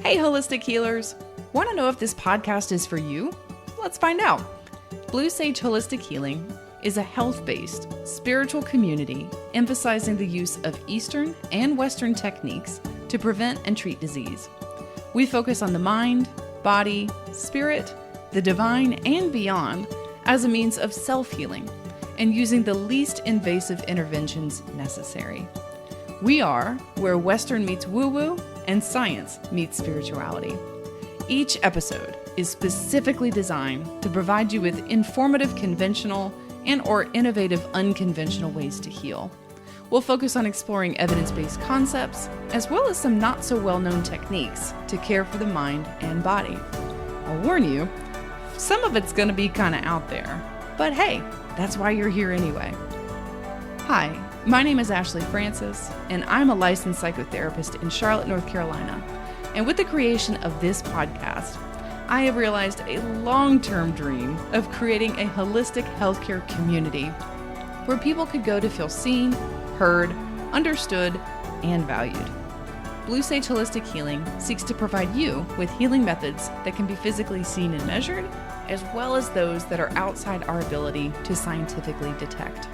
Hey, holistic healers. Want to know if this podcast is for you? Let's find out. Blue Sage Holistic Healing is a health-based spiritual community emphasizing the use of Eastern and Western techniques to prevent and treat disease. We focus on the mind, body, spirit, the divine, and beyond as a means of self-healing and using the least invasive interventions necessary. We are where Western meets woo-woo and science meets spirituality. Each episode is specifically designed to provide you with informative conventional and/or innovative unconventional ways to heal. We'll focus on exploring evidence-based concepts as well as some not so well-known techniques to care for the mind and body. I'll warn you, some of it's going to be kind of out there, but hey, that's why you're here anyway. Hi, my name is Ashley Francis, and I'm a licensed psychotherapist in Charlotte, North Carolina. And with the creation of this podcast, I have realized a long-term dream of creating a holistic healthcare community where people could go to feel seen, heard, understood, and valued. Blue Sage Holistic Healing seeks to provide you with healing methods that can be physically seen and measured, as well as those that are outside our ability to scientifically detect.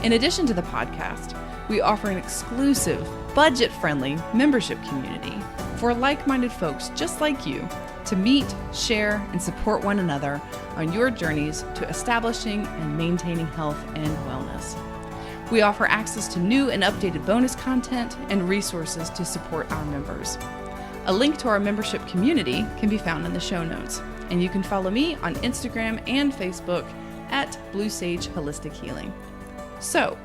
In addition to the podcast, we offer an exclusive, budget-friendly membership community for like-minded folks just like you to meet, share, and support one another on your journeys to establishing and maintaining health and wellness. We offer access to new and updated bonus content and resources to support our members. A link to our membership community can be found in the show notes, and you can follow me on Instagram and Facebook at Blue Sage Holistic Healing. So,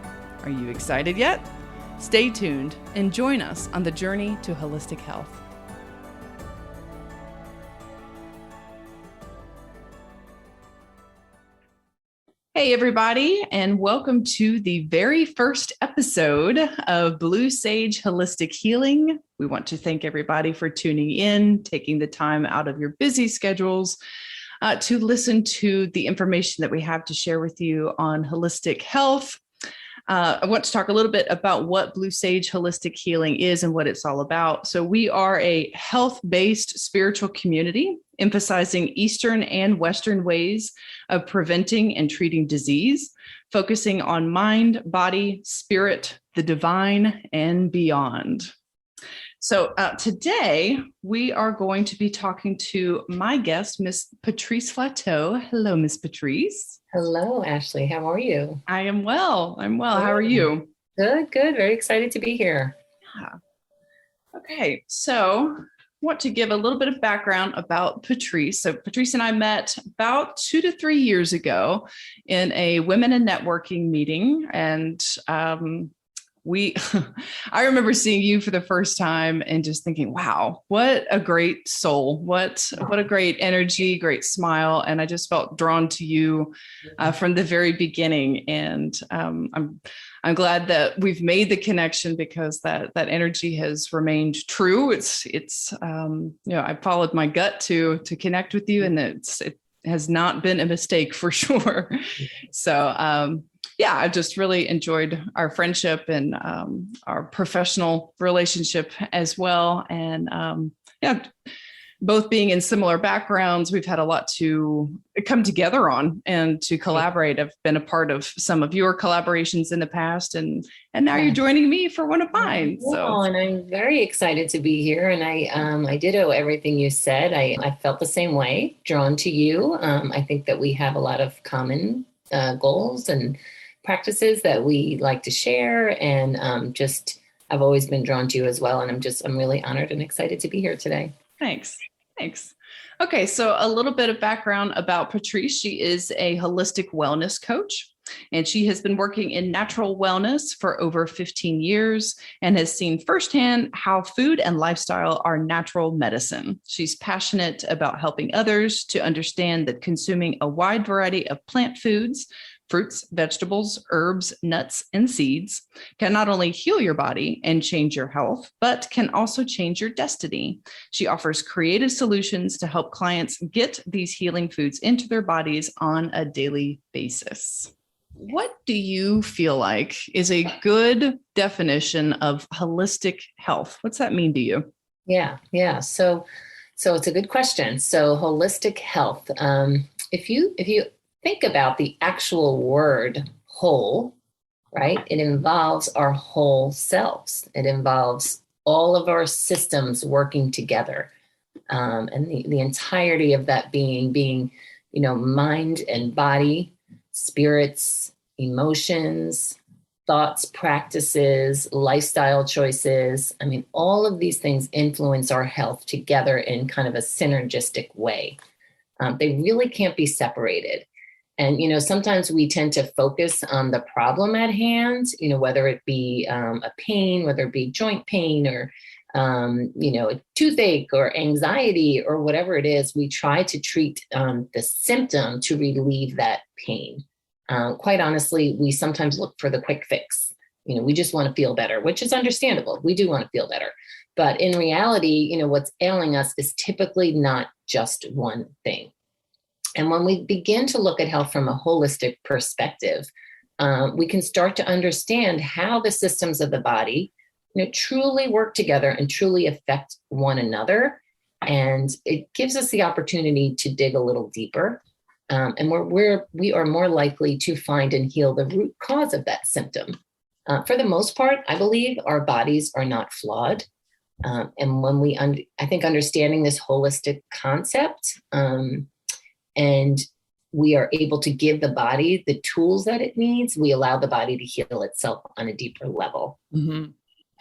are you excited yet? Stay tuned and join us on the journey to holistic health. Hey, everybody, and welcome to the very first episode of Blue Sage Holistic Healing. We want to thank everybody for tuning in, taking the time out of your busy schedules to listen to the information that we have to share with you on holistic health. I want to talk a little bit about what Blue Sage Holistic Healing is and what it's all about. So we are a health-based spiritual community emphasizing Eastern and Western ways of preventing and treating disease, focusing on mind, body, spirit, the divine, and beyond. So today we are going to be talking to my guest, Miss Patrice Flatau. Hello, Miss Patrice. Hello, Ashley. How are you? I am well. I'm well. How are you? Good. Very excited to be here. Yeah. Okay. So I want to give a little bit of background about Patrice. So Patrice and I met about 2 to 3 years ago in a women in networking meeting. And I remember seeing you for the first time and just thinking, wow, what a great soul, what a great energy, great smile. And I just felt drawn to you from the very beginning. And I'm glad that we've made the connection because that energy has remained true. I followed my gut to connect with you, and it has not been a mistake for sure. So, I've just really enjoyed our friendship and our professional relationship as well. And both being in similar backgrounds, we've had a lot to come together on and to collaborate. I've been a part of some of your collaborations in the past, and now you're joining me for one of mine. So, and I'm very excited to be here. And I ditto everything you said. I felt the same way, drawn to you. I think that we have a lot of common goals and practices that we like to share. And I've always been drawn to you as well. And I'm really honored and excited to be here today. Thanks. Okay, so a little bit of background about Patrice. She is a holistic wellness coach, and she has been working in natural wellness for over 15 years and has seen firsthand how food and lifestyle are natural medicine. She's passionate about helping others to understand that consuming a wide variety of plant foods, fruits, vegetables, herbs, nuts, and seeds can not only heal your body and change your health, but can also change your destiny. She offers creative solutions to help clients get these healing foods into their bodies on a daily basis. What do you feel like is a good definition of holistic health? What's that mean to you? Yeah. So it's a good question. So holistic health. If you think about the actual word whole, right? It involves our whole selves. It involves all of our systems working together, and the entirety of that being, mind and body, spirits, emotions, thoughts, practices, lifestyle choices. I mean, all of these things influence our health together in kind of a synergistic way. They really can't be separated. And, sometimes we tend to focus on the problem at hand, whether it be a pain, whether it be joint pain or, a toothache or anxiety or whatever it is. We try to treat the symptom to relieve that pain. Quite honestly, we sometimes look for the quick fix. We just want to feel better, which is understandable. We do want to feel better. But in reality, what's ailing us is typically not just one thing. And when we begin to look at health from a holistic perspective, we can start to understand how the systems of the body, truly work together and truly affect one another. And it gives us the opportunity to dig a little deeper. And we are more likely to find and heal the root cause of that symptom. For the most part, I believe our bodies are not flawed. And when I think understanding this holistic concept, and we are able to give the body the tools that it needs, we allow the body to heal itself on a deeper level. Mm-hmm.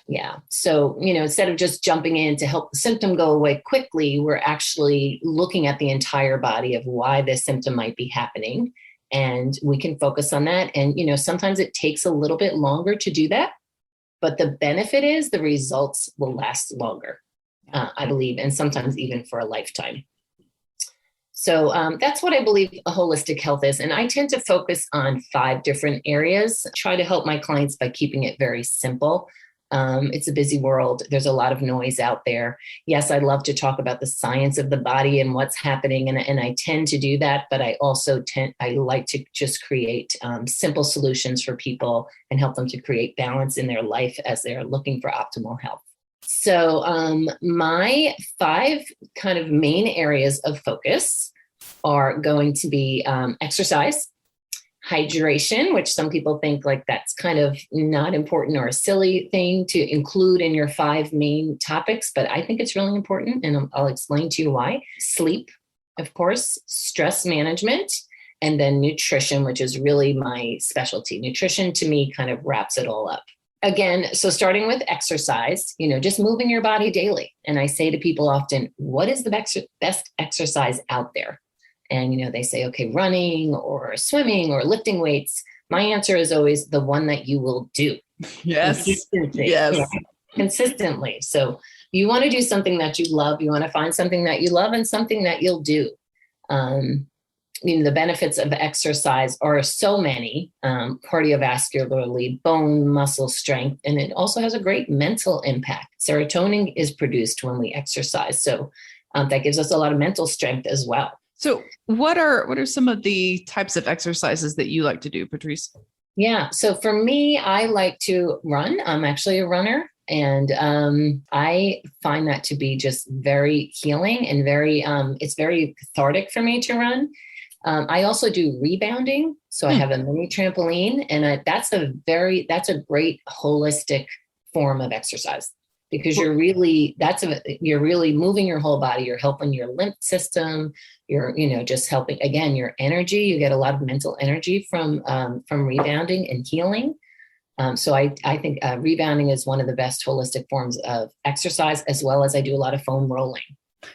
Yeah. So, instead of just jumping in to help the symptom go away quickly, we're actually looking at the entire body of why this symptom might be happening. And we can focus on that. And, sometimes it takes a little bit longer to do that. But the benefit is the results will last longer, I believe, and sometimes even for a lifetime. So that's what I believe a holistic health is. And I tend to focus on 5 different areas, try to help my clients by keeping it very simple. It's a busy world. There's a lot of noise out there. Yes, I love to talk about the science of the body and what's happening. And I tend to do that, but I also I like to just create simple solutions for people and help them to create balance in their life as they're looking for optimal health. So my 5 kind of main areas of focus are going to be exercise, hydration, which some people think like that's kind of not important or a silly thing to include in your 5 main topics, but I think it's really important, and I'll explain to you why. Sleep, of course, stress management, and then nutrition, which is really my specialty. Nutrition to me kind of wraps it all up. Again, so starting with exercise, just moving your body daily. And I say to people often, what is the best exercise out there? And, they say, okay, running or swimming or lifting weights. My answer is always the one that you will do. Yes. Consistently. Yes. Consistently. So you want to do something that you love. You want to find something that you love and something that you'll do. The benefits of exercise are so many, cardiovascularly, bone, muscle strength, and it also has a great mental impact. Serotonin is produced when we exercise. So that gives us a lot of mental strength as well. So what are some of the types of exercises that you like to do, Patrice? Yeah. So for me, I like to run. I'm actually a runner. And I find that to be just very healing and it's very cathartic for me to run. I also do rebounding. So I have a mini trampoline, and that's a great holistic form of exercise, because you're really moving your whole body. You're helping your lymph system. You're, just helping, again, your energy. You get a lot of mental energy from rebounding and healing. So I think rebounding is one of the best holistic forms of exercise, as well as I do a lot of foam rolling.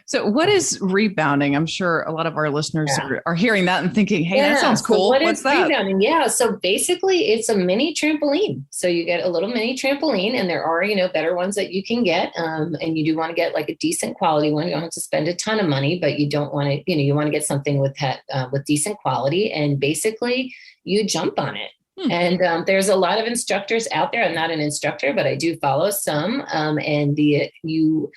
So what is rebounding? I'm sure a lot of our listeners are hearing that and thinking, hey, that sounds cool. So What's that? Rebounding? Yeah. So basically it's a mini trampoline. So you get a little mini trampoline, and there are, better ones that you can get. And you do want to get like a decent quality one. You don't have to spend a ton of money, but you don't want to, you want to get something with decent quality. And basically you jump on it. And there's a lot of instructors out there. I'm not an instructor, but I do follow some. You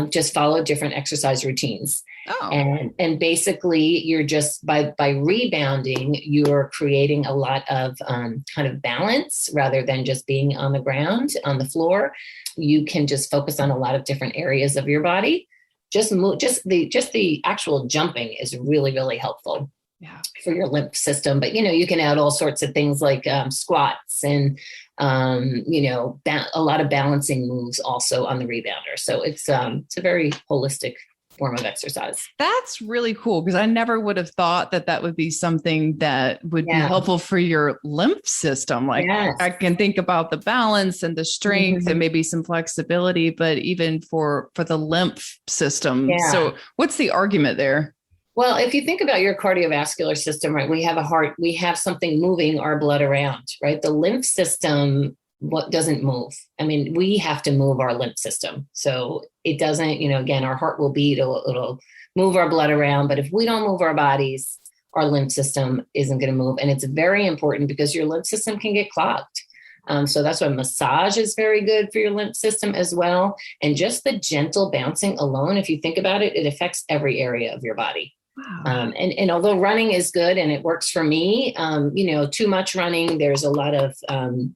just follow different exercise routines. Oh. And basically you're just by rebounding, you're creating a lot of kind of balance rather than just being on the ground, on the floor. You can just focus on a lot of different areas of your body. Just the actual jumping is really, really helpful. Yeah. For your lymph system. But, you can add all sorts of things like squats and, a lot of balancing moves also on the rebounder. So it's a very holistic form of exercise. That's really cool because I never would have thought that would be something that would be helpful for your lymph system. Like I can think about the balance and the strength and maybe some flexibility, but even for the lymph system. Yeah. So what's the argument there? Well, if you think about your cardiovascular system, right, we have a heart, we have something moving our blood around, right? The lymph system, what doesn't move? I mean, we have to move our lymph system. So it doesn't, again, our heart will beat, it'll move our blood around. But if we don't move our bodies, our lymph system isn't going to move. And it's very important because your lymph system can get clogged. So that's why massage is very good for your lymph system as well. And just the gentle bouncing alone, if you think about it, it affects every area of your body. Wow. And although running is good and it works for me, too much running, there's a lot of,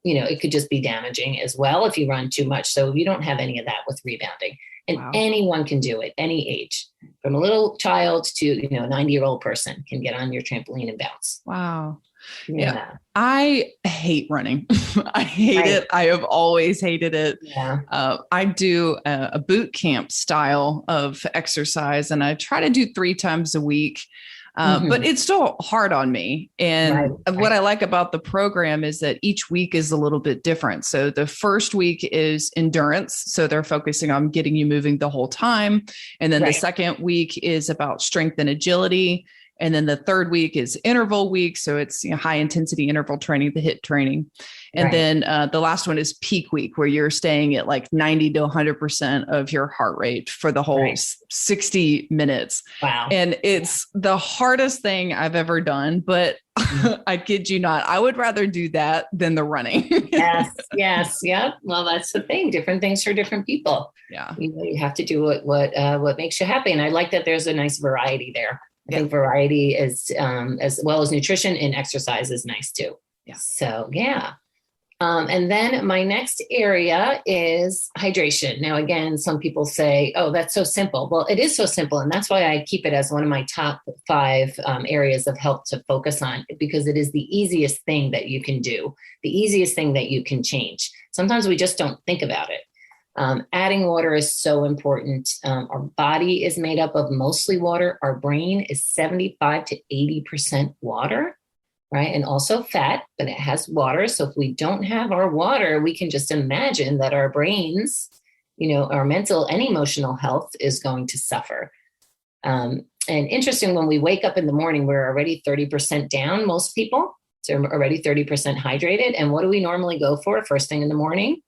it could just be damaging as well if you run too much. So you don't have any of that with rebounding. And anyone can do it, any age, from a little child to, a 90-year-old person can get on your trampoline and bounce. Wow. Yeah. I hate running. I hate it. I have always hated it. Yeah. I do a boot camp style of exercise and I try to do 3 times a week. But it's still hard on me. And what I like about the program is that each week is a little bit different. So the first week is endurance. So they're focusing on getting you moving the whole time. And then the second week is about strength and agility. And then the third week is interval week. So it's high intensity interval training, the HIIT training. And then the last one is peak week, where you're staying at like 90 to 100% of your heart rate for the whole 60 minutes. Wow. And it's the hardest thing I've ever done, but I kid you not, I would rather do that than the running. Yes. Yeah. Well, that's the thing. Different things for different people. Yeah. You have to do what makes you happy. And I like that there's a nice variety there. I think variety is, as well as nutrition and exercise is nice too. Yeah. So, yeah. And then my next area is hydration. Now, again, some people say, oh, that's so simple. Well, it is so simple. And that's why I keep it as one of my top 5 areas of health to focus on, because it is the easiest thing that you can do, the easiest thing that you can change. Sometimes we just don't think about it. Adding water is so important. Our body is made up of mostly water. Our brain is 75 to 80% water, right? And also fat, but it has water. So if we don't have our water, we can just imagine that our brains, our mental and emotional health is going to suffer. And interesting, when we wake up in the morning, we're already 30% down, most people. So we're already 30% hydrated. And what do we normally go for first thing in the morning?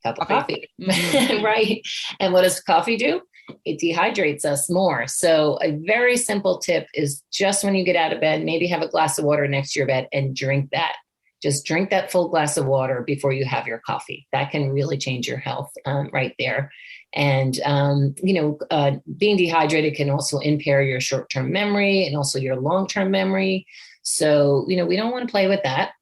Cup of coffee. Mm-hmm. Right. And what does coffee do? It dehydrates us more. So a very simple tip is just when you get out of bed, maybe have a glass of water next to your bed and drink that. Just drink that full glass of water before you have your coffee. That can really change your health right there. And, being dehydrated can also impair your short-term memory and also your long-term memory. So, we don't want to play with that.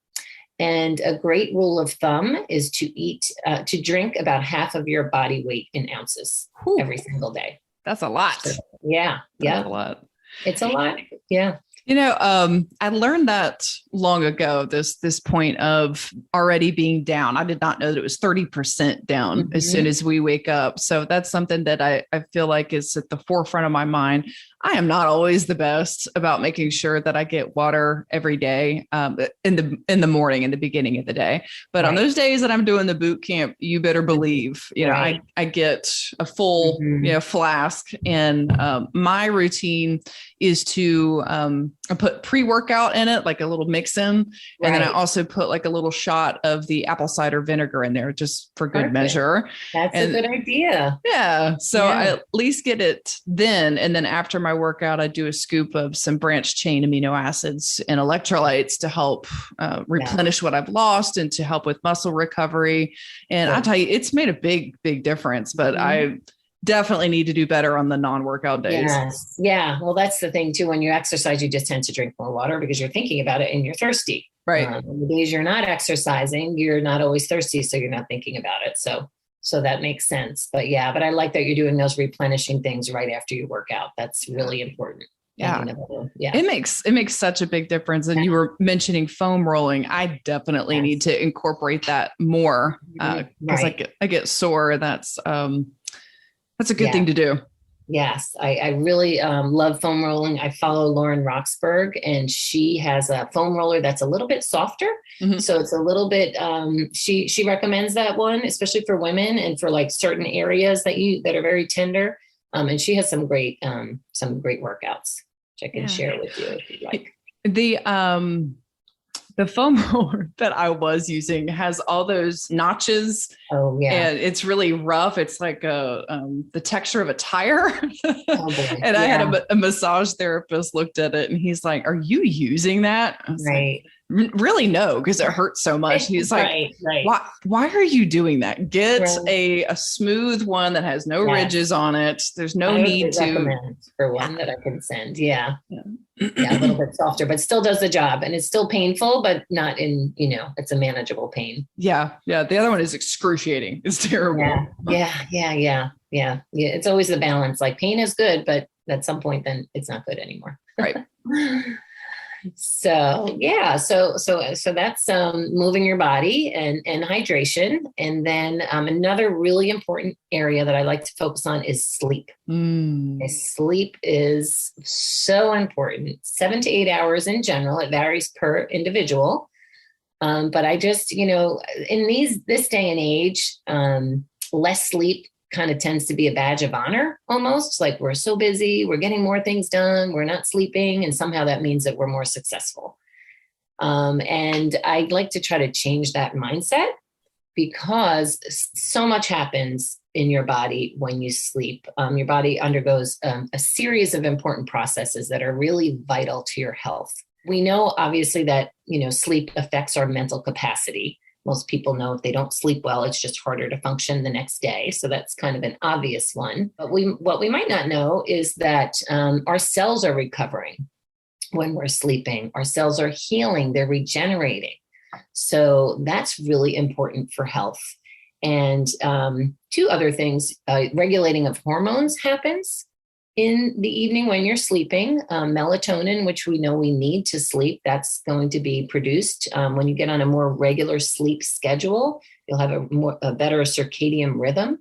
And a great rule of thumb is to drink about half of your body weight in ounces every single day. That's a lot. So, yeah. That's a lot. It's a lot. Yeah. I learned that long ago, this point of already being down. I did not know that it was 30% down as soon as we wake up. So that's something that I feel like is at the forefront of my mind. I am not always the best about making sure that I get water every day in the morning, in the beginning of the day. But on those days that I'm doing the boot camp, you better believe, I get a full flask. And my routine is to I put pre-workout in it, like a little mix in. And then I also put like a little shot of the apple cider vinegar in there just for good measure. That's a good idea. Yeah. So I at least get it then. And then after my workout, I do a scoop of some branched chain amino acids and electrolytes to help replenish what I've lost and to help with muscle recovery. And I tell you, it's made a big, big difference, but I definitely need to do better on the non-workout days. Yes. Yeah. Well, that's the thing too. When you exercise, you just tend to drink more water because you're thinking about it and you're thirsty. Right. The days you're not exercising, you're not always thirsty. So you're not thinking about it. So that makes sense. But I like that you're doing those replenishing things right after you work out. That's really important. Yeah. It makes such a big difference. And you were mentioning foam rolling. I definitely need to incorporate that more because I get sore. That's a good thing to do. Yes. I really love foam rolling. I follow Lauren Roxburgh, and she has a foam roller that's a little bit softer. So it's a little bit, she recommends that one, especially for women and for like certain areas that are very tender. And she has some great workouts, which I can share with you if you'd like. The foam roller that I was using has all those notches. Oh yeah. And it's really rough. It's like the texture of a tire. And I had a massage therapist looked at it and he's like, "Are you using that?" I was like, really? No, because it hurts so much. He's like, why are you doing that? Get a smooth one that has no ridges on it. There's no need to. For one that I can send. Yeah, a little bit softer, but still does the job. And it's still painful, but not in, it's a manageable pain. Yeah. Yeah. The other one is excruciating. It's terrible. Yeah. It's always the balance. Like pain is good, but at some point then it's not good anymore. Right. So that's moving your body and hydration. And then another really important area that I like to focus on is sleep. Sleep is so important. 7 to 8 hours in general. It varies per individual. But I just, in this day and age, less sleep kind of tends to be a badge of honor almost. Like we're so busy, we're getting more things done, we're not sleeping, and somehow that means that we're more successful. And I'd like to try to change that mindset because so much happens in your body when you sleep. Your body undergoes a series of important processes that are really vital to your health. We know obviously that, sleep affects our mental capacity. Most people know if they don't sleep well, it's just harder to function the next day. So that's kind of an obvious one. But what we might not know is that our cells are recovering when we're sleeping. Our cells are healing, they're regenerating. So that's really important for health. And two other things, regulating of hormones happens in the evening when you're sleeping. Melatonin, which we know we need to sleep, that's going to be produced when you get on a more regular sleep schedule. You'll have a better circadian rhythm.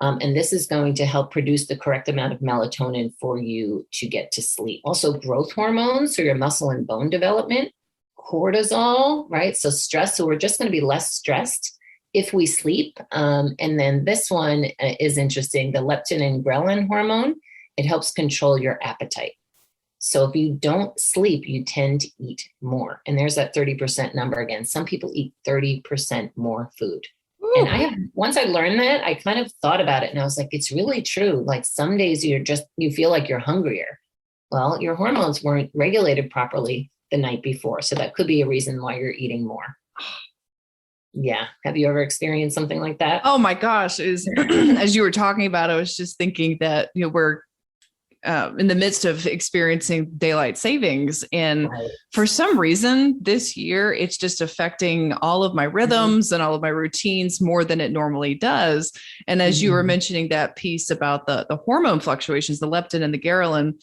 And this is going to help produce the correct amount of melatonin for you to get to sleep. Also growth hormones, so your muscle and bone development, cortisol, right? So stress. So we're just going to be less stressed if we sleep. And then this one is interesting, the leptin and ghrelin hormone. It helps control your appetite. So if you don't sleep, you tend to eat more. And there's that 30% number again. Some people eat 30% more food. Ooh. And once I learned that, I kind of thought about it and I was like, it's really true. Like some days you feel like you're hungrier. Well, your hormones weren't regulated properly the night before. So that could be a reason why you're eating more. Yeah. Have you ever experienced something like that? Oh my gosh. As you were talking about, I was just thinking that, we're in the midst of experiencing daylight savings. And for some reason this year, it's just affecting all of my rhythms and all of my routines more than it normally does. And as you were mentioning that piece about the hormone fluctuations, the leptin and the ghrelin,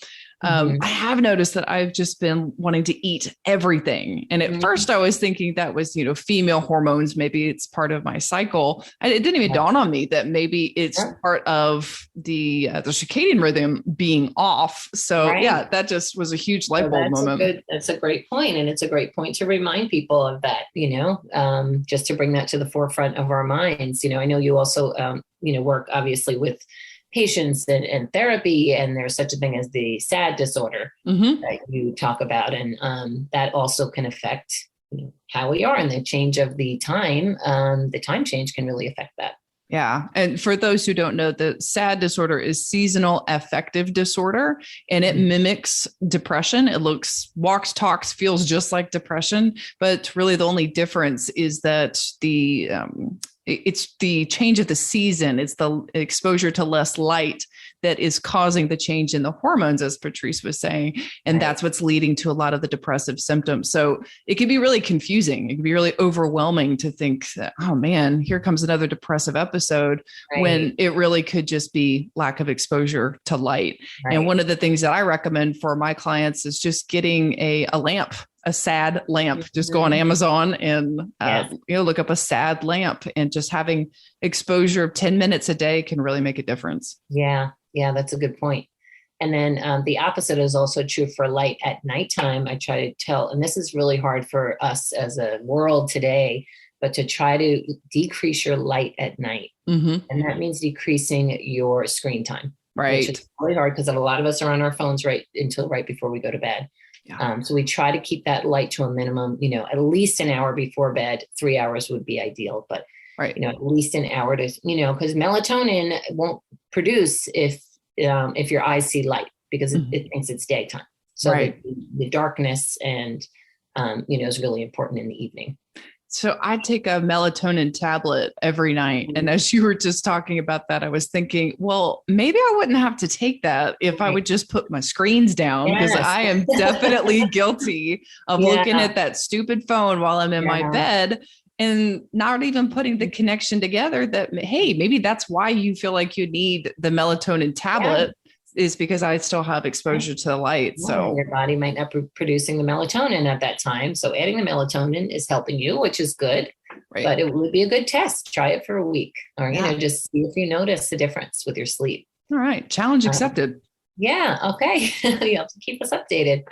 I have noticed that I've just been wanting to eat everything. And at first I was thinking that was, female hormones. Maybe it's part of my cycle. And it didn't even dawn on me that maybe it's part of the circadian rhythm being off. So that just was a huge light bulb moment. That's a great point. And it's a great point to remind people of that, just to bring that to the forefront of our minds. I know you also, work obviously with patients and therapy, and there's such a thing as the SAD disorder that you talk about. And that also can affect how we are, and the change of the time change can really affect that. Yeah. And for those who don't know, the SAD disorder is seasonal affective disorder, and it mimics depression. It walks, talks, feels just like depression, but really the only difference is that it's the change of the season. It's the exposure to less light that is causing the change in the hormones, as Patrice was saying. And that's what's leading to a lot of the depressive symptoms. So it can be really confusing. It can be really overwhelming to think that, oh man, here comes another depressive episode, when it really could just be lack of exposure to light. And one of the things that I recommend for my clients is just getting a lamp, a SAD lamp. Just go on Amazon and look up a SAD lamp, and just having exposure of 10 minutes a day can really make a difference. Yeah, that's a good point. And then the opposite is also true for light at nighttime. I try to tell, and this is really hard for us as a world today, but to try to decrease your light at night. And that means decreasing your screen time. Right. Which is really hard because a lot of us are on our phones right before we go to bed. So we try to keep that light to a minimum, at least an hour before bed. 3 hours would be ideal, but at least an hour to, because melatonin won't produce if your eyes see light, because it thinks it's daytime. So the darkness and, is really important in the evening. So I take a melatonin tablet every night. And as you were just talking about that, I was thinking, well, maybe I wouldn't have to take that if I would just put my screens down, because I am definitely guilty of looking at that stupid phone while I'm in my bed and not even putting the connection together that, hey, maybe that's why you feel like you need the melatonin tablet. Is because I still have exposure to the light. So your body might not be producing the melatonin at that time. So adding the melatonin is helping you, which is good, but it would be a good test. Try it for a week, or, just see if you notice the difference with your sleep. All right. Challenge accepted. Okay. You have to keep us updated.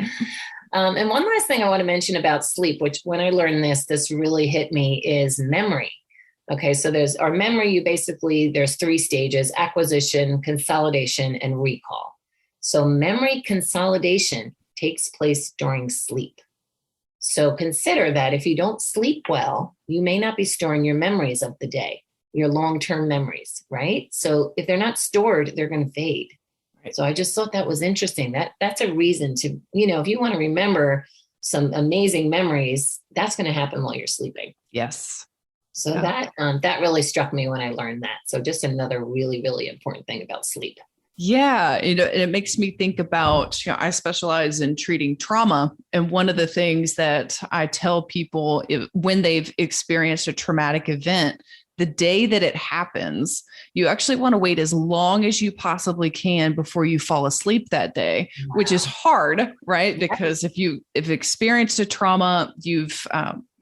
And one last thing I want to mention about sleep, which when I learned this really hit me, is memory. Okay, so there's our memory. There's 3 stages: acquisition, consolidation, and recall. So memory consolidation takes place during sleep. So consider that if you don't sleep well, you may not be storing your memories of the day, your long-term memories, right? So if they're not stored, they're going to fade. So I just thought that was interesting. That's a reason to, if you want to remember some amazing memories, that's going to happen while you're sleeping. Yes. So that really struck me when I learned that. So just another really, really important thing about sleep. Yeah. It makes me think about, I specialize in treating trauma. And one of the things that I tell people when they've experienced a traumatic event, the day that it happens, you actually want to wait as long as you possibly can before you fall asleep that day, which is hard, right? Because if you've experienced a trauma, you've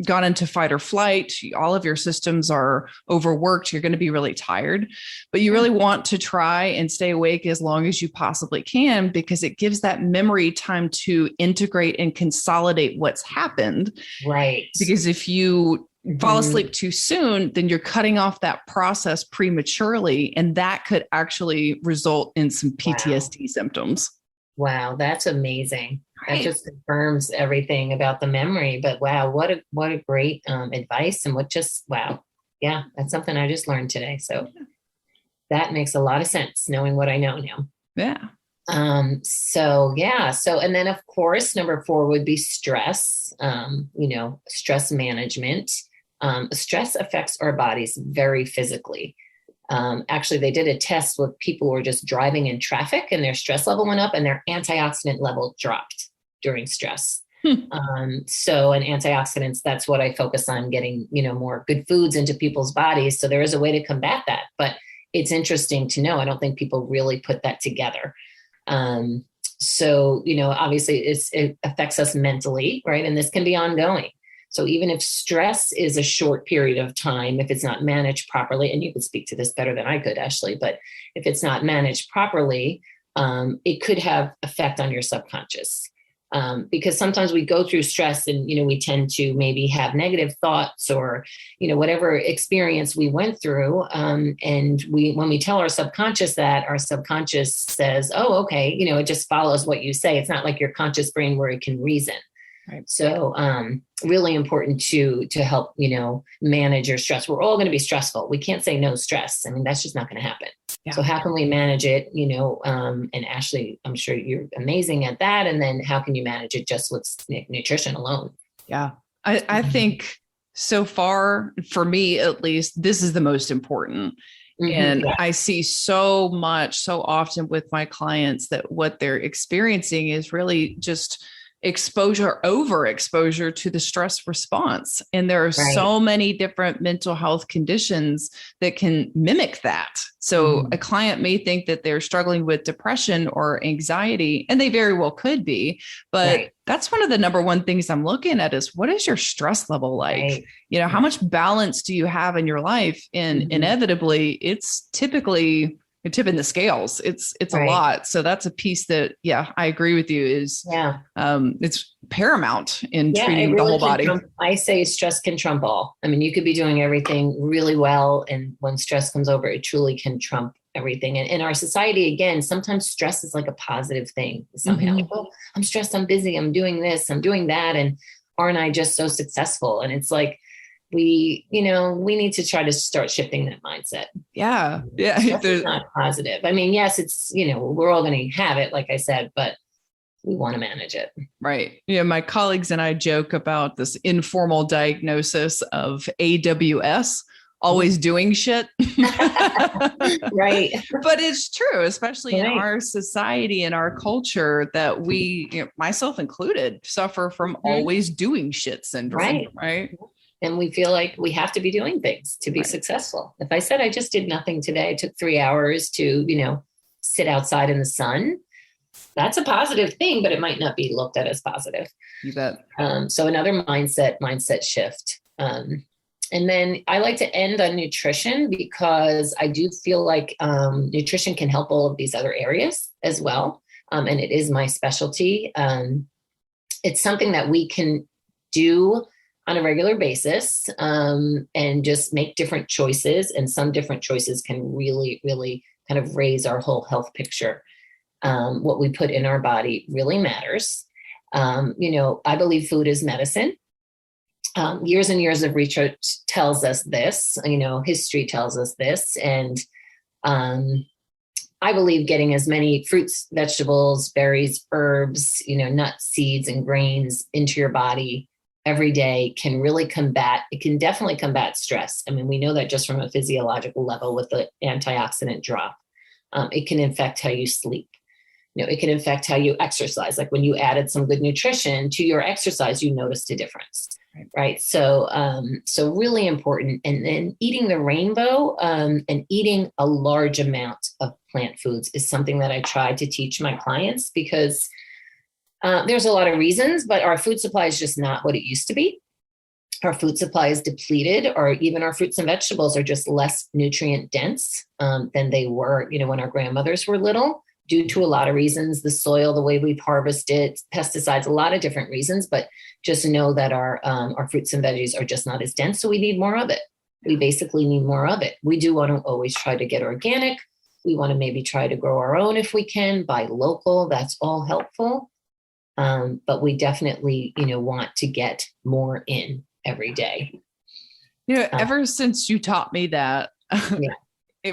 gone into fight or flight, all of your systems are overworked, you're going to be really tired, but you really want to try and stay awake as long as you possibly can, because it gives that memory time to integrate and consolidate what's happened. Right. Because if you fall asleep too soon, then you're cutting off that process prematurely. And that could actually result in some PTSD symptoms. Wow, that's amazing. That just confirms everything about the memory. But wow, what a great advice, and yeah, that's something I just learned today. So that makes a lot of sense, knowing what I know now. Yeah. So, and then of course, number 4 would be stress, stress management. Stress affects our bodies very physically. Actually, they did a test with people who were just driving in traffic, and their stress level went up and their antioxidant level dropped during stress. So, and antioxidants, that's what I focus on, getting, more good foods into people's bodies. So there is a way to combat that, but it's interesting to know. I don't think people really put that together. So, obviously it affects us mentally, right? And this can be ongoing. So even if stress is a short period of time, if it's not managed properly, and you could speak to this better than I could, Ashley, but if it's not managed properly, it could have effect on your subconscious. Because sometimes we go through stress and, we tend to maybe have negative thoughts or, whatever experience we went through. And when we tell our subconscious that, our subconscious says, oh, okay, it just follows what you say. It's not like your conscious brain where it can reason. Right. So really important to help, manage your stress. We're all going to be stressful. We can't say no stress. I mean, that's just not going to happen. Yeah. So how can we manage it, and Ashley, I'm sure you're amazing at that. And then how can you manage it just with nutrition alone? Yeah. I think so far, for me, at least, this is the most important. And I see so often with my clients that what they're experiencing is really just overexposure to the stress response. And there are so many different mental health conditions that can mimic that. So a client may think that they're struggling with depression or anxiety, and they very well could be, but that's one of the number one things I'm looking at is what is your stress level like? How much balance do you have in your life? And inevitably it's typically tipping the scales. It's a lot. So that's a piece that, I agree with you is, it's paramount in treating really the whole body. I say stress can trump all. I mean, you could be doing everything really well. And when stress comes over, it truly can trump everything. And in our society, again, sometimes stress is like a positive thing. Somehow, like, oh, I'm stressed, I'm busy, I'm doing this, I'm doing that. And aren't I just so successful? And it's like, we need to try to start shifting that mindset. Yeah. It's not positive. I mean, yes, it's, we're all going to have it, like I said, but we want to manage it. Right. My colleagues and I joke about this informal diagnosis of AWS, always doing shit. Right. But it's true, especially in our society and our culture that we, myself included, suffer from always doing shit syndrome. Right. And we feel like we have to be doing things to be successful. If I said I just did nothing today, I took 3 hours to, sit outside in the sun, that's a positive thing, but it might not be looked at as positive. You bet. So another mindset shift. And then I like to end on nutrition because I do feel like nutrition can help all of these other areas as well. And it is my specialty. It's something that we can do on a regular basis, and just make different choices. And some different choices can really, really kind of raise our whole health picture. What we put in our body really matters. I believe food is medicine. Years and years of research tells us this, history tells us this. And I believe getting as many fruits, vegetables, berries, herbs, nuts, seeds, and grains into your body every day can definitely combat stress. I mean, we know that just from a physiological level with the antioxidant drop. It can affect how you sleep. It can affect how you exercise. Like when you added some good nutrition to your exercise, you noticed a difference, right? So really important. And then eating the rainbow and eating a large amount of plant foods is something that I try to teach my clients because there's a lot of reasons, but our food supply is just not what it used to be. Our food supply is depleted, or even our fruits and vegetables are just less nutrient dense than they were, when our grandmothers were little, due to a lot of reasons, the soil, the way we've harvested, pesticides, a lot of different reasons, but just know that our fruits and veggies are just not as dense. So we need more of it. We basically need more of it. We do want to always try to get organic. We want to maybe try to grow our own if we can, buy local. That's all helpful. But we definitely, want to get more in every day. Ever since you taught me that,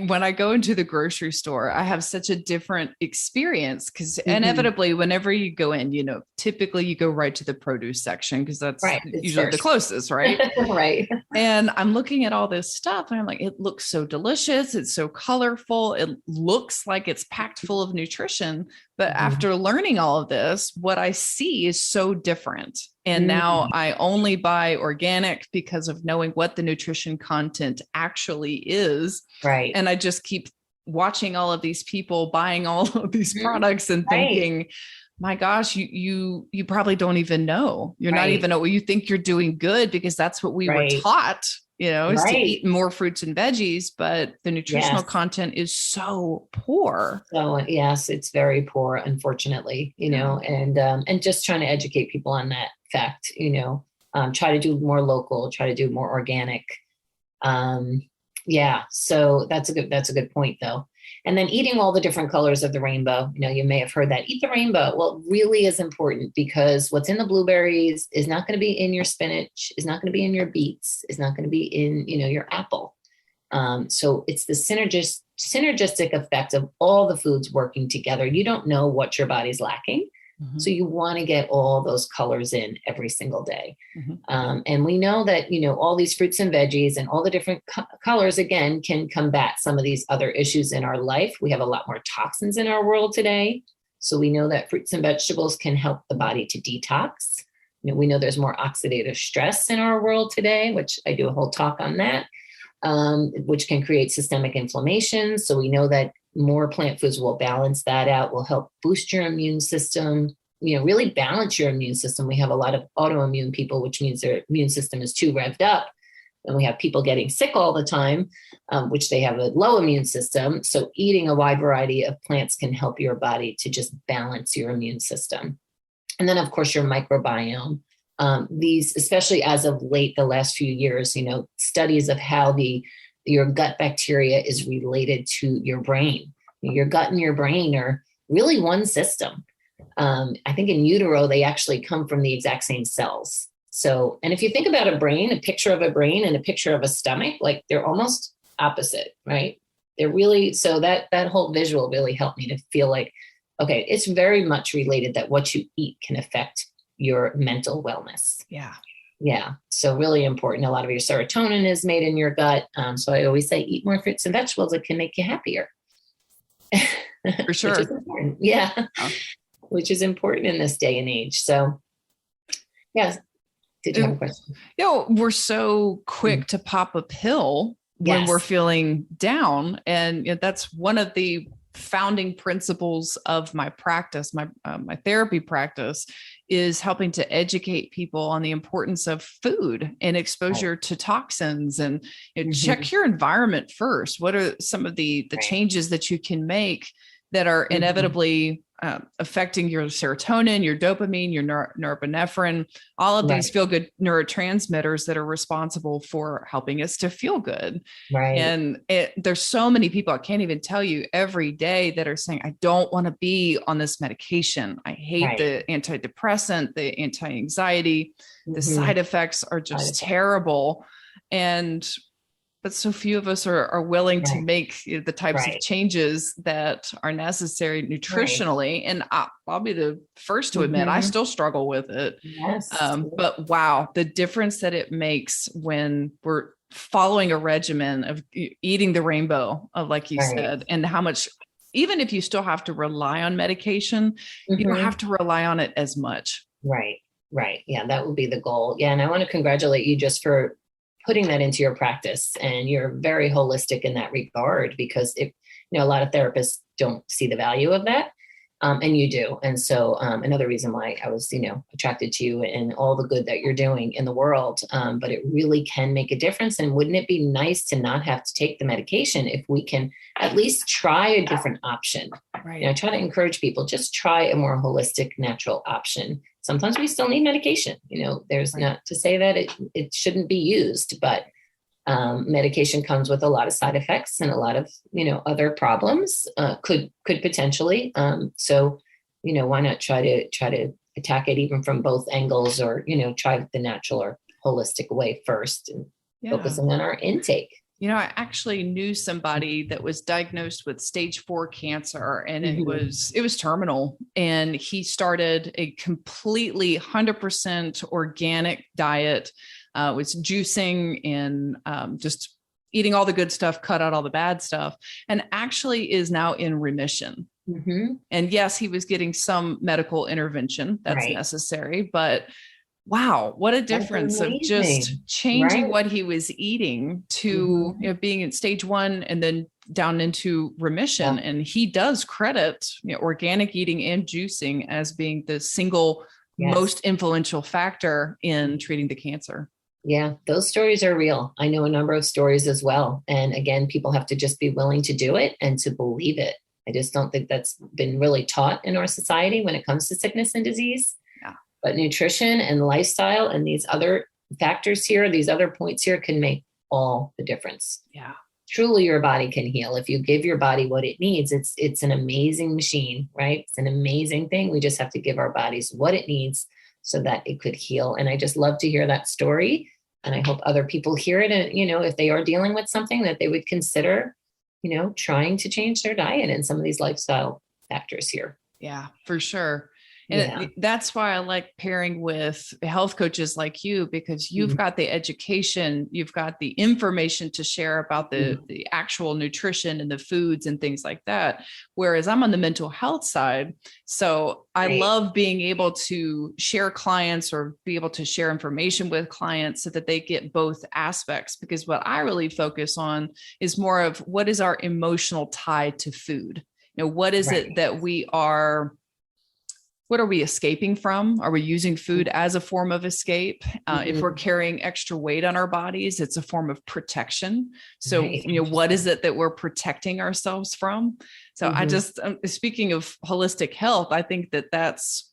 when I go into the grocery store, I have such a different experience because inevitably, whenever you go in, typically you go right to the produce section because that's usually the closest, right? Right. And I'm looking at all this stuff and I'm like, it looks so delicious. It's so colorful. It looks like it's packed full of nutrition. But after learning all of this, what I see is so different. And now I only buy organic because of knowing what the nutrition content actually is. Right. And I just keep watching all of these people buying all of these products and thinking, my gosh, you probably don't even know. You're not even know. You think you're doing good because that's what we were taught, is to eat more fruits and veggies, but the nutritional content is so poor. So yes, it's very poor, unfortunately, and just trying to educate people on that fact, try to do more local, try to do more organic. So that's a good point though. And then eating all the different colors of the rainbow, you may have heard that, eat the rainbow. Well, it really is important, because what's in the blueberries is not going to be in your spinach, is not going to be in your beets, is not going to be in, your apple. So it's the synergistic effect of all the foods working together. You don't know what your body's lacking. Mm-hmm. So you want to get all those colors in every single day. Mm-hmm. And we know that, all these fruits and veggies and all the different colors, again, can combat some of these other issues in our life. We have a lot more toxins in our world today. So we know that fruits and vegetables can help the body to detox. We know there's more oxidative stress in our world today, which I do a whole talk on that, which can create systemic inflammation. So we know that more plant foods will balance that out, will help boost your immune system, really balance your immune system. We have a lot of autoimmune people, which means their immune system is too revved up. And we have people getting sick all the time, which they have a low immune system. So eating a wide variety of plants can help your body to just balance your immune system. And then, of course, your microbiome. These, especially as of late, the last few years, studies of how your gut bacteria is related to your brain. Your gut and your brain are really one system. I think in utero, they actually come from the exact same cells. So, and if you think about a brain, a picture of a brain and a picture of a stomach, like they're almost opposite, right? They're really, so that whole visual really helped me to feel like, okay, it's very much related that what you eat can affect your mental wellness. Yeah. Yeah. So really important. A lot of your serotonin is made in your gut. So I always say, eat more fruits and vegetables. It can make you happier. For sure. Which is important. Yeah. Oh. Which is important in this day and age. So yes. Did you have a question? We're so quick to pop a pill when we're feeling down. And that's one of the founding principles of my practice, my therapy practice, is helping to educate people on the importance of food and exposure to toxins, and check your environment first. What are some of the changes that you can make that are inevitably affecting your serotonin, your dopamine, your norepinephrine, all of these feel-good neurotransmitters that are responsible for helping us to feel good. Right. And there's so many people, I can't even tell you, every day that are saying, I don't want to be on this medication. I hate the antidepressant, the anti-anxiety, the side effects are just terrible. But so few of us are willing to make the types of changes that are necessary nutritionally. And I'll be the first to admit, I still struggle with it. Yes. But wow, the difference that it makes when we're following a regimen of eating the rainbow, like you said, and how much, even if you still have to rely on medication, you don't have to rely on it as much. Right. Yeah, that would be the goal. Yeah. And I want to congratulate you just for putting that into your practice. And you're very holistic in that regard, because a lot of therapists don't see the value of that. And you do. And so another reason why I was, attracted to you and all the good that you're doing in the world. But it really can make a difference. And wouldn't it be nice to not have to take the medication if we can at least try a different option? Right. I try to encourage people, just try a more holistic, natural option. Sometimes we still need medication. There's not to say that it shouldn't be used, but medication comes with a lot of side effects and a lot of, other problems, could potentially. So, why not try to attack it even from both angles, or, try the natural or holistic way first, and focusing on our intake. I actually knew somebody that was diagnosed with stage 4 cancer, and it was terminal. And he started a completely 100% organic diet, was juicing and just eating all the good stuff, cut out all the bad stuff, and actually is now in remission. And yes, he was getting some medical intervention that's necessary, but wow, what a difference of just changing what he was eating to being in stage 1 and then down into remission. And he does credit organic eating and juicing as being the single most influential factor in treating the cancer. Yeah, those stories are real. I know a number of stories as well. And again, people have to just be willing to do it and to believe it. I just don't think that's been really taught in our society when it comes to sickness and disease. Yeah. But nutrition and lifestyle and these other factors here, these other points here can make all the difference. Yeah. Truly your body can heal. If you give your body what it needs, it's an amazing machine, right? It's an amazing thing. We just have to give our bodies what it needs so that it could heal. And I just love to hear that story. And I hope other people hear it. And, if they are dealing with something, that they would consider, trying to change their diet and some of these lifestyle factors here. Yeah, for sure. And that's why I like pairing with health coaches like you, because you've got the education, you've got the information to share about the actual nutrition and the foods and things like that. Whereas I'm on the mental health side. So I love being able to share clients or be able to share information with clients so that they get both aspects, because what I really focus on is more of what is our emotional tie to food? What is it that what are we escaping from? Are we using food as a form of escape? If we're carrying extra weight on our bodies, it's a form of protection. So, what is it that we're protecting ourselves from? So I just, speaking of holistic health, I think that that's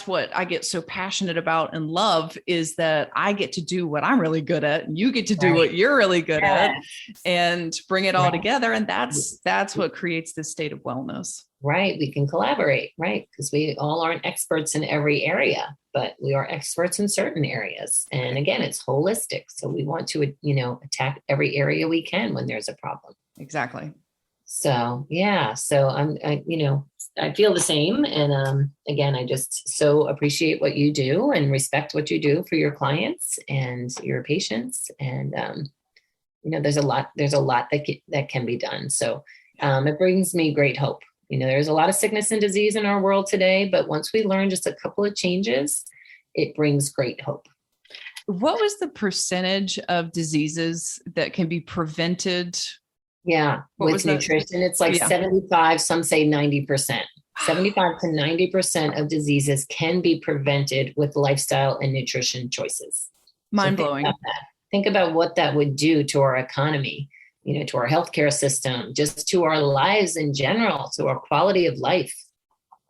what I get so passionate about and love, is that I get to do what I'm really good at and you get to do what you're really good at and bring it all together. And that's what creates this state of wellness. Right. We can collaborate, right? Because we all aren't experts in every area, but we are experts in certain areas. And again, it's holistic. So we want to, attack every area we can when there's a problem. Exactly. So, yeah. So I feel the same. And again, I just so appreciate what you do and respect what you do for your clients and your patients. And, there's a lot that can be done. So it brings me great hope. There's a lot of sickness and disease in our world today, but once we learn just a couple of changes, it brings great hope. What was the percentage of diseases that can be prevented? Yeah, with nutrition, it's like 75, some say 90%. 75 to 90% of diseases can be prevented with lifestyle and nutrition choices. Mind-blowing. Think about what that would do to our economy, to our healthcare system, just to our lives in general, to our quality of life.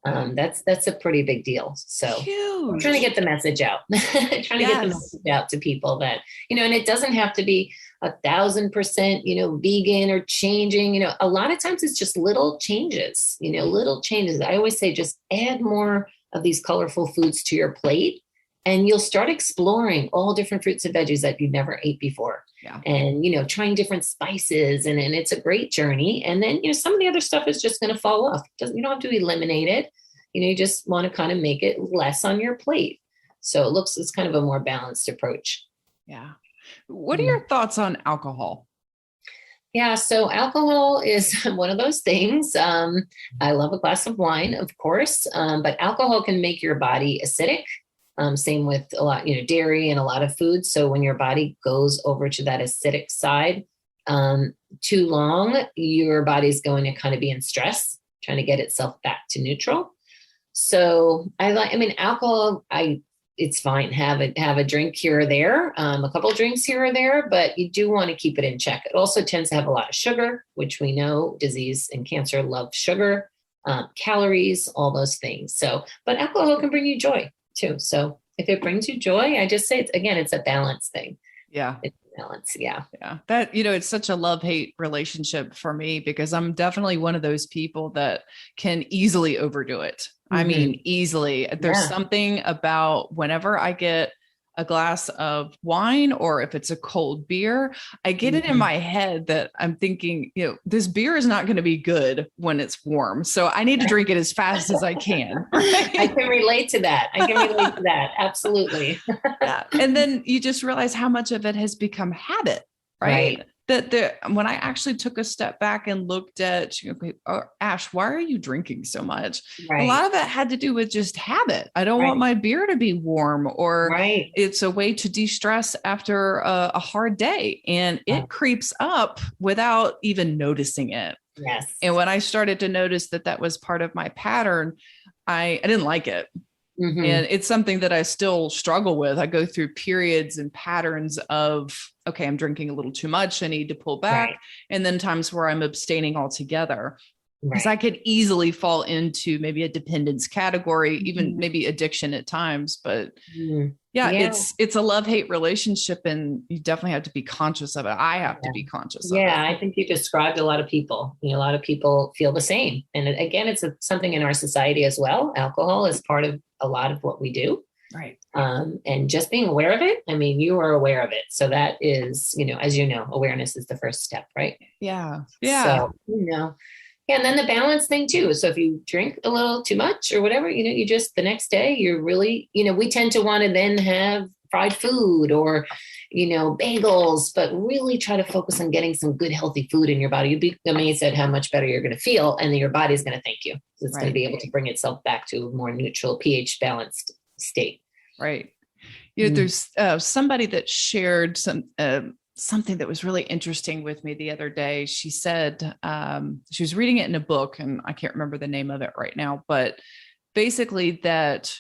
That's a pretty big deal. So I'm trying to get the message out, get the message out to people that, and it doesn't have to be 1,000%, vegan or changing, a lot of times it's just little changes, little changes. I always say, just add more of these colorful foods to your plate and you'll start exploring all different fruits and veggies that you never ate before. Yeah. And, trying different spices and it's a great journey. And then, some of the other stuff is just going to fall off. You don't have to eliminate it. You just want to kind of make it less on your plate. So it's kind of a more balanced approach. Yeah. What are your thoughts on alcohol? Yeah. So alcohol is one of those things. I love a glass of wine, of course, but alcohol can make your body acidic. Same with a lot, dairy and a lot of foods. So when your body goes over to that acidic side too long, your body's going to kind of be in stress, trying to get itself back to neutral. So alcohol, it's fine. Have a drink here or there, a couple of drinks here or there, but you do want to keep it in check. It also tends to have a lot of sugar, which we know disease and cancer love sugar, calories, all those things. So, but alcohol can bring you joy too. So if it brings you joy, I just say it's a balance thing. Yeah. It's a balance. Yeah. Yeah. That, it's such a love-hate relationship for me, because I'm definitely one of those people that can easily overdo it. Mm-hmm. I mean, easily. There's something about whenever I get a glass of wine, or if it's a cold beer, I get it in my head that I'm thinking, this beer is not going to be good when it's warm. So I need to drink it as fast as I can. Right? I can relate to that. Absolutely. Yeah. And then you just realize how much of it has become habit, right? That when I actually took a step back and looked at, Ash, why are you drinking so much? Right. A lot of it had to do with just habit. I don't want my beer to be warm, or it's a way to de-stress after a hard day. And it creeps up without even noticing it. Yes. And when I started to notice that was part of my pattern, I didn't like it. And it's something that I still struggle with. I go through periods and patterns of, okay, I'm drinking a little too much. I need to pull back. Right. And then times where I'm abstaining altogether. Because Right. I could easily fall into maybe a dependence category, even maybe addiction at times. But yeah, it's a love-hate relationship, and you definitely have to be conscious of it. I have to be conscious of it. Yeah, I think you described a lot of people. A lot of people feel the same. And again, it's something in our society as well. Alcohol is part of a lot of what we do. Right. And just being aware of it. I mean, you are aware of it. So that is, as you know, awareness is the first step, right? Yeah. Yeah. So, yeah, and then the balance thing too. So if you drink a little too much or whatever, you just the next day you're really, we tend to want to then have fried food or, bagels, but really try to focus on getting some good, healthy food in your body. You'd be amazed at how much better you're going to feel, and then your body's going to thank you. So it's going to be able to bring itself back to a more neutral pH balanced state. Right. There's somebody that shared something that was really interesting with me the other day. She said, she was reading it in a book, and I can't remember the name of it right now, but basically that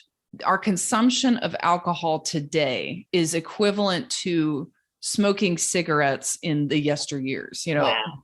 our consumption of alcohol today is equivalent to smoking cigarettes in the yesteryears.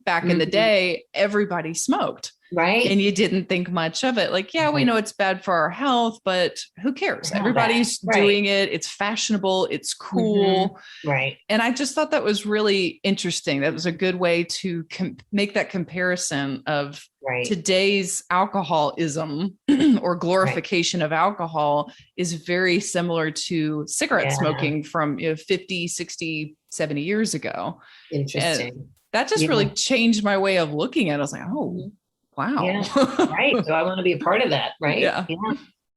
Back in the day, everybody smoked. Right. And you didn't think much of it. Like, we know it's bad for our health, but who cares? Everybody's doing it. It's fashionable. It's cool. Right. And I just thought that was really interesting. That was a good way to make that comparison of today's alcoholism or glorification of alcohol is very similar to cigarette smoking from 50, 60, 70 years ago. Interesting. And that just really changed my way of looking at it. I was like, oh, wow. Yeah. Right. So I want to be a part of that. Right. Yeah.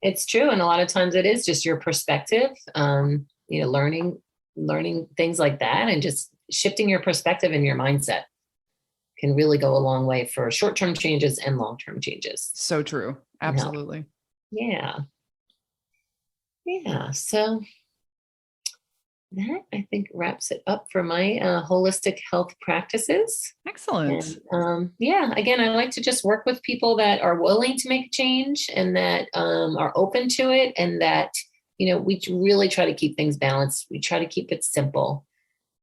It's true. And a lot of times it is just your perspective, learning things like that, and just shifting your perspective and your mindset can really go a long way for short-term changes and long-term changes. So true. Absolutely. Yeah. So that, I think, wraps it up for my holistic health practices. Excellent. And, again, I like to just work with people that are willing to make a change and that are open to it, and that, we really try to keep things balanced. We try to keep it simple,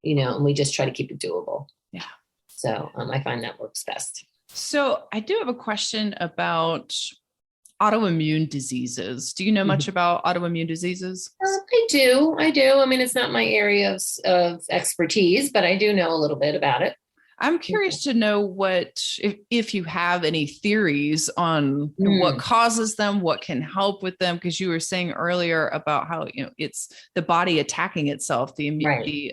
and we just try to keep it doable. Yeah. So I find that works best. So I do have a question about autoimmune diseases. Do you know much about autoimmune diseases? I do. I mean, it's not my area of expertise, but I do know a little bit about it. I'm curious to know if you have any theories on what causes them, what can help with them, because you were saying earlier about how it's the body attacking itself. The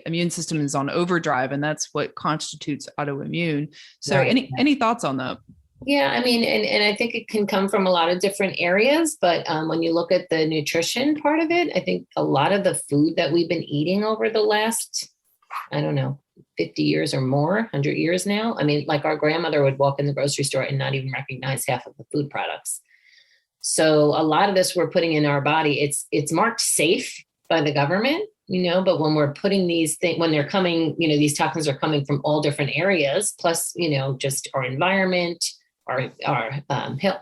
immune system is on overdrive, and that's what constitutes autoimmune. So, any thoughts on that? Yeah, I mean, and I think it can come from a lot of different areas, but when you look at the nutrition part of it, I think a lot of the food that we've been eating over the last, 50 years or more, 100 years now. I mean, like our grandmother would walk in the grocery store and not even recognize half of the food products. So a lot of this we're putting in our body, it's marked safe by the government, but when we're putting these things, when they're coming, these toxins are coming from all different areas, plus, just our environment, our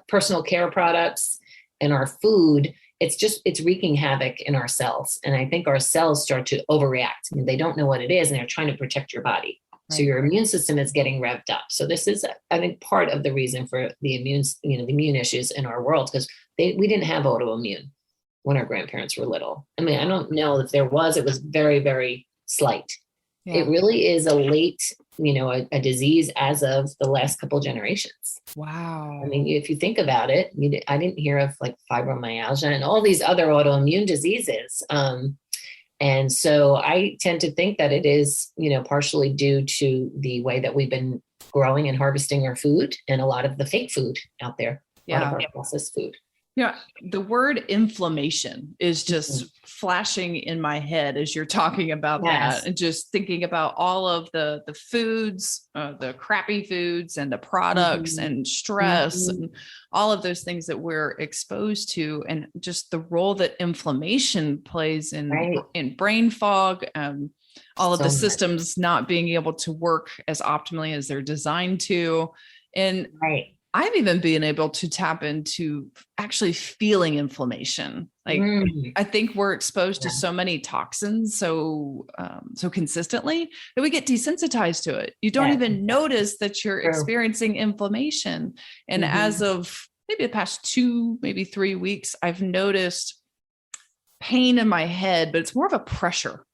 personal care products, and our food, it's wreaking havoc in our cells. And I think our cells start to overreact. I mean, they don't know what it is, and they're trying to protect your body. Right. So your immune system is getting revved up. So this is, I think, part of the reason for the immune issues in our world, because we didn't have autoimmune when our grandparents were little. I mean, I don't know if there was, it was very, very slight. Yeah. It really is a late, a disease as of the last couple generations. Wow. I mean, if you think about it, I didn't hear of like fibromyalgia and all these other autoimmune diseases. And so I tend to think that it is, partially due to the way that we've been growing and harvesting our food, and a lot of the fake food out there, a lot of our processed food. Yeah, the word inflammation is just flashing in my head as you're talking about that, and just thinking about all of the foods, the crappy foods and the products and stress and all of those things that we're exposed to, and just the role that inflammation plays in brain fog, all of the systems not being able to work as optimally as they're designed to. And I've even been able to tap into actually feeling inflammation. Like I think we're exposed to so many toxins so consistently that we get desensitized to it. You don't even notice that you're experiencing inflammation. And as of maybe the past 2, maybe 3 weeks, I've noticed pain in my head, but it's more of a pressure.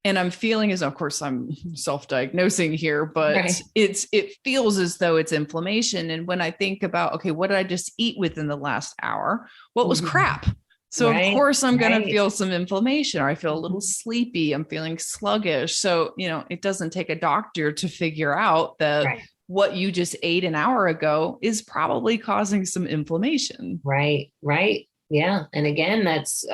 And I'm feeling as, of course, I'm self-diagnosing here, but it feels as though it's inflammation. And when I think about, okay, what did I just eat within the last hour? What was crap? So of course I'm going to feel some inflammation, or I feel a little sleepy. I'm feeling sluggish. So, it doesn't take a doctor to figure out that what you just ate an hour ago is probably causing some inflammation. Right. Yeah. And again, that's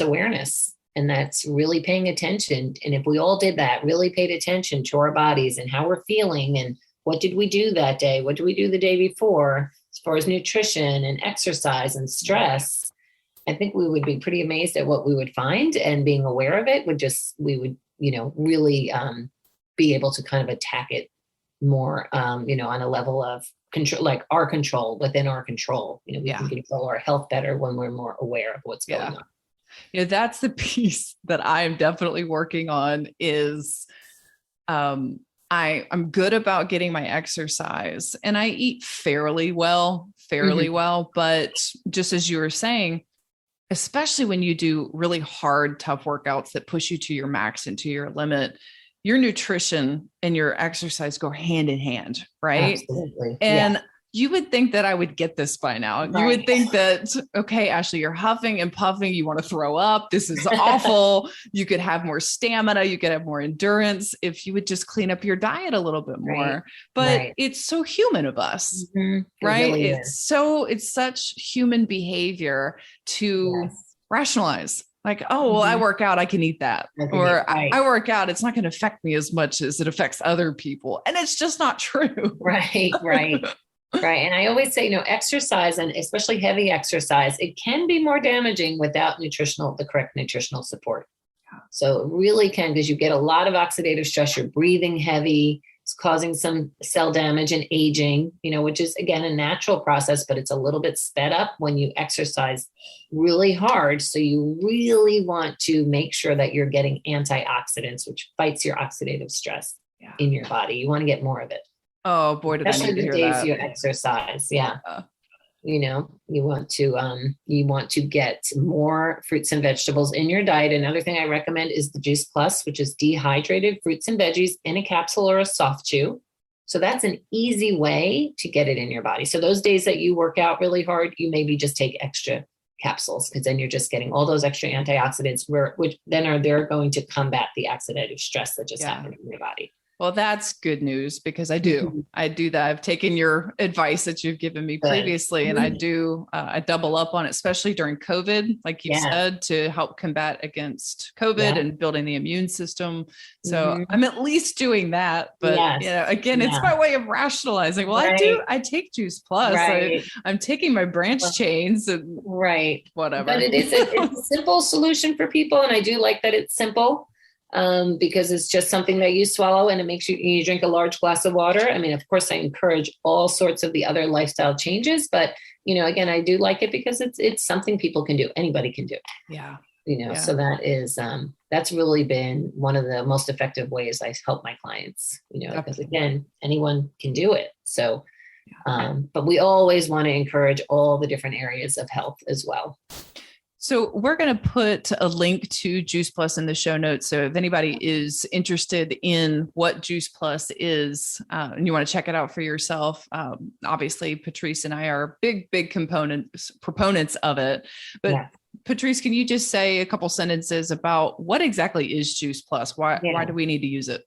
awareness. And that's really paying attention. And if we all did that, really paid attention to our bodies and how we're feeling and what did we do that day? What did we do the day before as far as nutrition and exercise and stress? I think we would be pretty amazed at what we would find, and being aware of it we would, really be able to kind of attack it more, on a level of control, like our control within our control. We can control our health better when we're more aware of what's going on. That's the piece that I'm definitely working on is I'm good about getting my exercise, and I eat fairly well, but just as you were saying, especially when you do really hard, tough workouts that push you to your max and to your limit, your nutrition and your exercise go hand in hand, right? Absolutely. And you would think that I would get this by now. You would think that, okay, Ashley, you're huffing and puffing. You want to throw up. This is awful. You could have more stamina. You could have more endurance if you would just clean up your diet a little bit more. But it's so human of us, right? Really it's such human behavior to rationalize. Like, oh, well, I work out, I can eat that. I work out, it's not going to affect me as much as it affects other people. And it's just not true. Right. And I always say, exercise, and especially heavy exercise, it can be more damaging without the correct nutritional support. So it really can, because you get a lot of oxidative stress. You're breathing heavy. It's causing some cell damage and aging, which is, again, a natural process, but it's a little bit sped up when you exercise really hard. So you really want to make sure that you're getting antioxidants, which fights your oxidative stress in your body. You want to get more of it. Oh boy, did especially I need to the hear days that. you exercise. You want to get more fruits and vegetables in your diet. Another thing I recommend is the Juice Plus, which is dehydrated fruits and veggies in a capsule or a soft chew. So that's an easy way to get it in your body. So those days that you work out really hard, you maybe just take extra capsules, because then you're just getting all those extra antioxidants, which then they're going to combat the oxidative stress that just happened in your body. Well, that's good news, because I do that. I've taken your advice that you've given me previously, and I double up on it, especially during COVID, like you said, to help combat against COVID and building the immune system. So I'm at least doing that, but again, it's my way of rationalizing. Well, I take Juice Plus. I'm taking my branch chains and whatever. But it's a simple solution for people. And I do like that it's simple. Because it's just something that you swallow, and it makes you drink a large glass of water. I mean, of course, I encourage all sorts of the other lifestyle changes, but again, I do like it because it's something people can do. Anybody can do. So that is, that's really been one of the most effective ways I help my clients, because again, anyone can do it. So, but we always want to encourage all the different areas of health as well. So we're going to put a link to Juice Plus in the show notes. So if anybody is interested in what Juice Plus is, and you want to check it out for yourself, obviously Patrice and I are big proponents of it. But Patrice, can you just say a couple sentences about what exactly is Juice Plus? Why do we need to use it?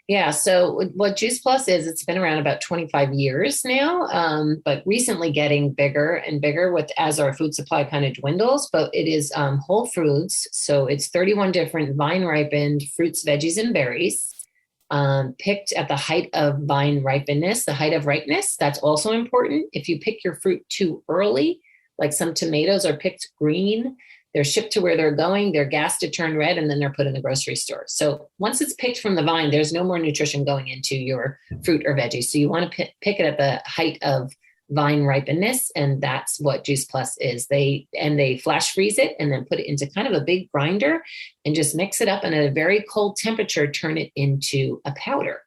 Yeah. So what Juice Plus is, it's been around about 25 years now, but recently getting bigger and bigger as our food supply kind of dwindles. But it is whole foods. So it's 31 different vine ripened fruits, veggies, and berries, picked at the height of vine ripeness, the height of ripeness. That's also important. If you pick your fruit too early, like some tomatoes are picked green, they're shipped to where they're going, they're gassed to turn red, and then they're put in the grocery store. So once it's picked from the vine, there's no more nutrition going into your fruit or veggies. So you want to pick it at the height of vine ripenness. And that's what Juice Plus is. They flash freeze it and then put it into kind of a big grinder and just mix it up, and at a very cold temperature, turn it into a powder.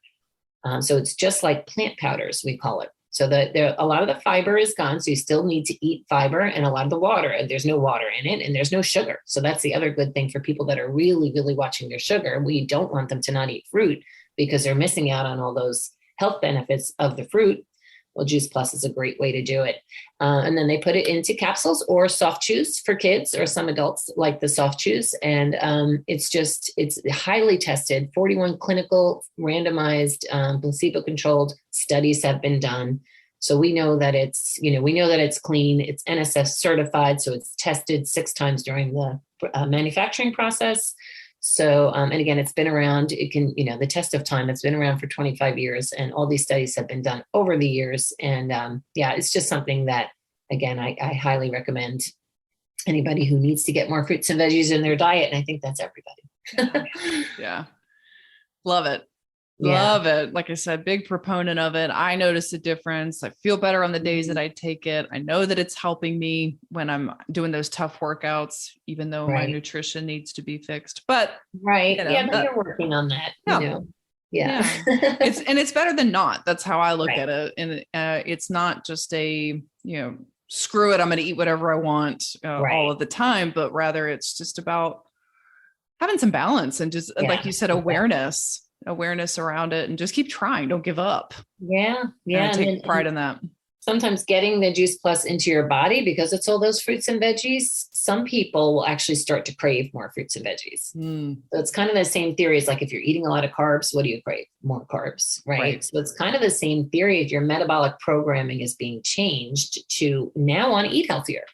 So it's just like plant powders, we call it. So a lot of the fiber is gone. So you still need to eat fiber, and a lot of the water, there's no water in it, and there's no sugar. So that's the other good thing for people that are really, really watching their sugar. We don't want them to not eat fruit because they're missing out on all those health benefits of the fruit. Well, Juice Plus is a great way to do it. And then they put it into capsules or soft chews for kids, or some adults like the soft chews. And it's highly tested. 41 clinical randomized placebo-controlled studies have been done. So we know that it's clean. It's NSF certified. So it's tested 6 times during the manufacturing process. So, and again, it's been around, the test of time, it's been around for 25 years, and all these studies have been done over the years. And it's just something that, again, I highly recommend anybody who needs to get more fruits and veggies in their diet. And I think that's everybody. Yeah. Love it. Yeah. Love it. Like I said, big proponent of it. I notice a difference. I feel better on the days that I take it. I know that it's helping me when I'm doing those tough workouts, even though my nutrition needs to be fixed. But but you're working on that. Yeah. It's better than not. That's how I look at it. And it's not just a, screw it, I'm going to eat whatever I want all of the time, but rather it's just about having some balance and just, like you said, awareness around it, and just keep trying. Don't give up. Yeah. Take pride in that. Sometimes getting the Juice Plus into your body, because it's all those fruits and veggies, some people will actually start to crave more fruits and veggies. So it's kind of the same theory as like, if you're eating a lot of carbs, what do you crave? More carbs, right? So it's kind of the same theory. If your metabolic programming is being changed to now want to eat healthier.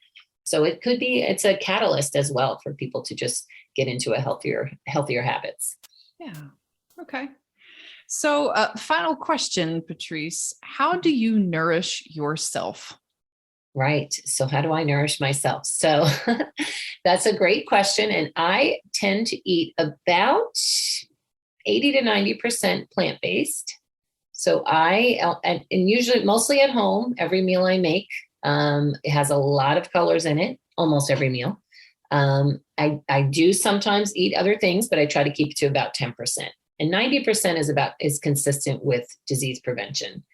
So it's a catalyst as well for people to just get into a healthier habits. Yeah. Okay. So final question, Patrice, how do you nourish yourself? Right. So how do I nourish myself? So that's a great question. And I tend to eat about 80 to 90% plant-based. So and usually mostly at home, every meal I make, it has a lot of colors in it, almost every meal. I do sometimes eat other things, but I try to keep it to about 10%. And 90% is consistent with disease prevention.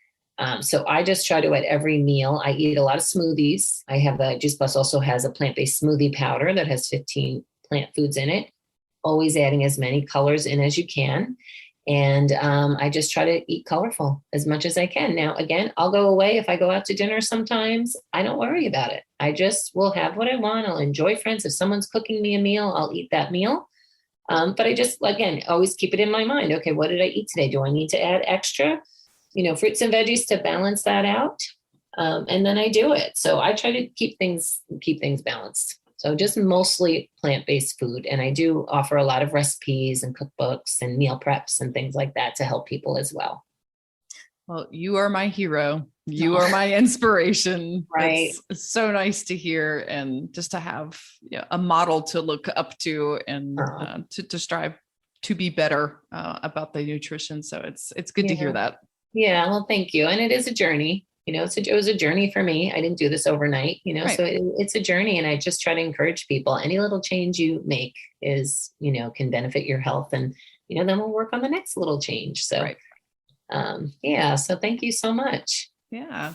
So I just try to, at every meal, I eat a lot of smoothies. I have Juice Plus also has a plant-based smoothie powder that has 15 plant foods in it, always adding as many colors in as you can. And I just try to eat colorful as much as I can. Now, again, I'll go away. If I go out to dinner sometimes, I don't worry about it. I just will have what I want. I'll enjoy friends. If someone's cooking me a meal, I'll eat that meal. But I just, again, always keep it in my mind. Okay, what did I eat today? Do I need to add extra, fruits and veggies to balance that out? And then I do it. So I try to keep things balanced. So just mostly plant-based food. And I do offer a lot of recipes and cookbooks and meal preps and things like that to help people as well. Well, you are my hero. You are my inspiration. Right. It's so nice to hear, and just to have a model to look up to, and to strive to be better about the nutrition. So it's good to hear that. Yeah. Well, thank you. And it is a journey. It was a journey for me. I didn't do this overnight, so it's a journey, and I just try to encourage people. Any little change you make is, can benefit your health, and, then we'll work on the next little change. So, so thank you so much. Yeah.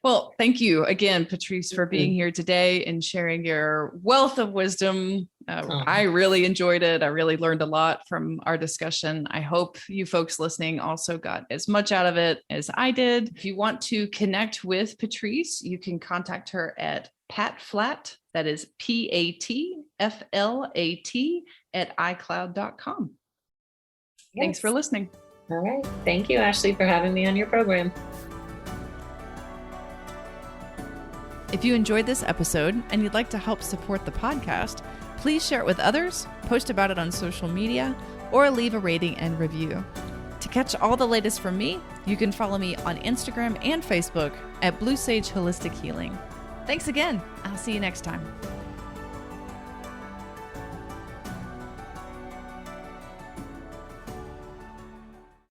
Well, thank you again, Patrice, for being here today and sharing your wealth of wisdom. I really enjoyed it. I really learned a lot from our discussion. I hope you folks listening also got as much out of it as I did. If you want to connect with Patrice, you can contact her at patflat, that is PATFLAT @iCloud.com. Yes. Thanks for listening. All right. Thank you, Ashley, for having me on your program. If you enjoyed this episode and you'd like to help support the podcast, please share it with others, post about it on social media, or leave a rating and review. To catch all the latest from me, you can follow me on Instagram and Facebook at Blue Sage Holistic Healing. Thanks again. I'll see you next time.